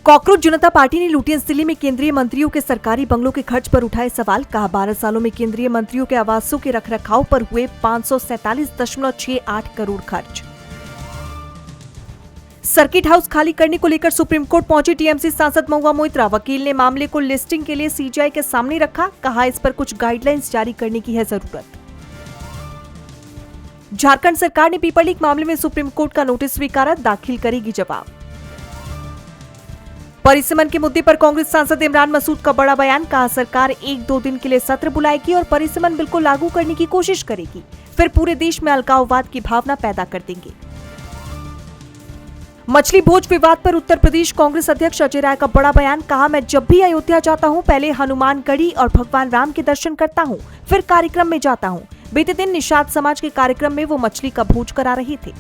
Cockroach जनता party ने Lutyens जिले में केंद्रीय मंत्रियों के सरकारी बंगलों के खर्च पर उठाए सवाल। कहा 12 सालों में केंद्रीय मंत्रियों के आवासों के रखरखाव पर हुए 547.68 करोड़ खर्च। सर्किट हाउस खाली करने को लेकर सुप्रीम कोर्ट पहुंचे टीएमसी सांसद महुआ मोइत्रा। वकील ने मामले को लिस्टिंग के लिए सीजीआई के सामने रखा। कहा इस पर कुछ गाइडलाइंस जारी करने की है जरूरत। झारखंड सरकार ने पेपर लीक मामले में सुप्रीम कोर्ट का नोटिस स्वीकारा, दाखिल करेगी जवाब। परिसीमन के मुद्दे पर कांग्रेस सांसद इमरान मसूद का बड़ा बयान। कहा सरकार 1-2 दिन के लिए सत्र बुलाएगी और परिसीमन बिल को लागू करने की कोशिश करेगी, फिर पूरे देश में अलगाववाद की भावना पैदा कर देंगे। मछली भोज विवाद पर उत्तर प्रदेश कांग्रेस अध्यक्ष अजय राय का बड़ा बयान। कहा मैं जब भी अयोध्या जाता हूं पहले हनुमानगढ़ी और भगवान राम के दर्शन करता हूं, फिर कार्यक्रम में जाता हूं। बीते दिन निषाद समाज के कार्यक्रम में वो मछली का भोज करा रहे थे।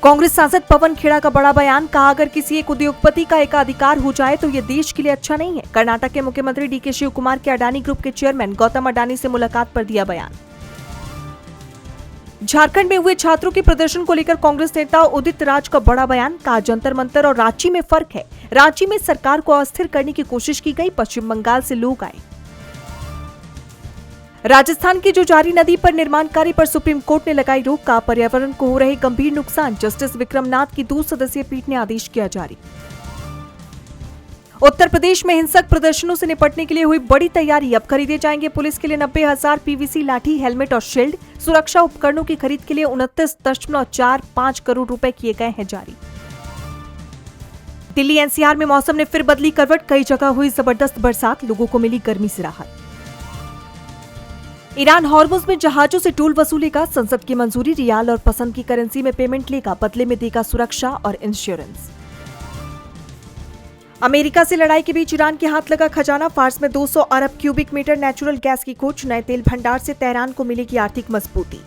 कांग्रेस सांसद पवन खेड़ा का बड़ा बयान। कहा अगर किसी एक उद्योगपति का एकाधिकार हो जाए तो ये देश के लिए अच्छा नहीं है। कर्नाटक के मुख्यमंत्री डीके शिव कुमार के अडानी ग्रुप के चेयरमैन गौतम अडानी से मुलाकात पर दिया बयान। झारखंड में हुए छात्रों के प्रदर्शन को लेकर कांग्रेस नेता उदित राज का बड़ा बयान। कहा जंतर मंतर और रांची में फर्क है। रांची में सरकार को अस्थिर करने की कोशिश की गई, पश्चिम बंगाल से लोग आए। राजस्थान की जुजारी नदी पर निर्माण कार्य पर सुप्रीम कोर्ट ने लगाई रोक। का पर्यावरण को हो रहे गंभीर नुकसान, जस्टिस विक्रमनाथ की 2 सदस्यीय पीठ ने आदेश किया जारी। उत्तर प्रदेश में हिंसक प्रदर्शनों से निपटने के लिए हुई बड़ी तैयारी। अब खरीदे जाएंगे पुलिस के लिए 90,000 पीवीसी लाठी, हेलमेट और शील्ड। सुरक्षा उपकरणों की खरीद के लिए 29.45 करोड़ रुपए किए गए हैं जारी। दिल्ली एनसीआर में मौसम ने फिर बदली करवट। कई जगह हुई जबरदस्त बरसात, लोगों को मिली गर्मी से राहत। ईरान हॉर्मुज में जहाजों से टोल वसूलेगा, संसद की मंजूरी। रियाल और पसंद की करेंसी में पेमेंट लेगा, बदले में देगा सुरक्षा और इंश्योरेंस। अमेरिका से लड़ाई के बीच ईरान के हाथ लगा खजाना। फार्स में 200 अरब क्यूबिक मीटर नेचुरल गैस की खोज। नए तेल भंडार से तेहरान को मिलेगी आर्थिक मजबूती।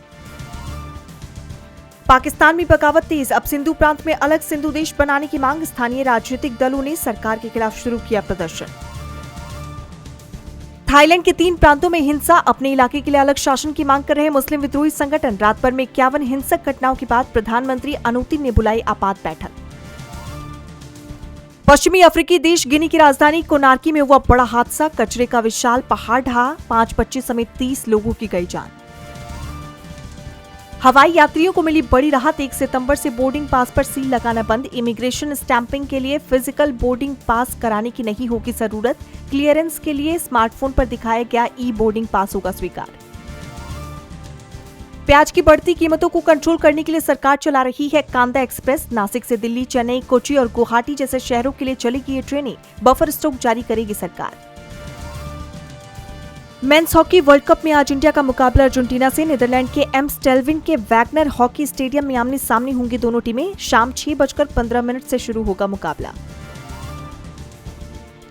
पाकिस्तान में बगावत तेज। अब सिंधु प्रांत में अलग सिंधु देश बनाने की मांग। स्थानीय राजनीतिक दलों ने सरकार के खिलाफ शुरू किया प्रदर्शन। थाईलैंड के 3 प्रांतों में हिंसा। अपने इलाके के लिए अलग शासन की मांग कर रहे मुस्लिम विद्रोही संगठन। रात भर में 51 हिंसक घटनाओं के बाद प्रधानमंत्री अनुतिन ने बुलाई आपात बैठक। पश्चिमी अफ्रीकी देश गिनी की राजधानी कोनार्की में हुआ बड़ा हादसा। कचरे का विशाल पहाड़ ढहा, 5 बच्चे समेत 30 लोगों की गई जान। हवाई यात्रियों को मिली बड़ी राहत। 1 सितंबर से बोर्डिंग पास पर सील लगाना बंद। इमिग्रेशन स्टैंपिंग के लिए फिजिकल बोर्डिंग पास कराने की नहीं होगी जरूरत। क्लियरेंस के लिए स्मार्टफोन पर दिखाया गया ई बोर्डिंग पास होगा स्वीकार। प्याज की बढ़ती कीमतों को कंट्रोल करने के लिए सरकार चला रही है कांदा एक्सप्रेस। नासिक से दिल्ली, चेन्नई, कोची और गुवाहाटी जैसे शहरों के लिए चलेगी ये ट्रेनें। बफर स्टॉक जारी करेगी सरकार। मेंस हॉकी वर्ल्ड कप में आज इंडिया का मुकाबला अर्जेंटीना से। नीदरलैंड के एम्स्टेल्विन के वैगनर हॉकी स्टेडियम में आमने सामने होंगी दोनों टीमें। शाम 6:15 से शुरू होगा मुकाबला।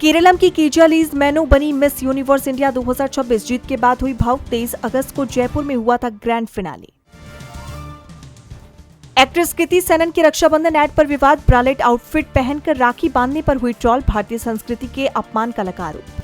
केरलम की कीजिया लीज मैनो बनी मिस यूनिवर्स इंडिया 2026। जीत के बाद हुई भावुक। 23 अगस्त को जयपुर में हुआ था grand finale. Actress Kriti Sanon के रक्षाबंधन ऐड पर विवाद। ब्रालेट आउटफिट पहनकर राखी बांधने पर हुई ट्रोल। भारतीय संस्कृति के अपमान का लगा आरोप।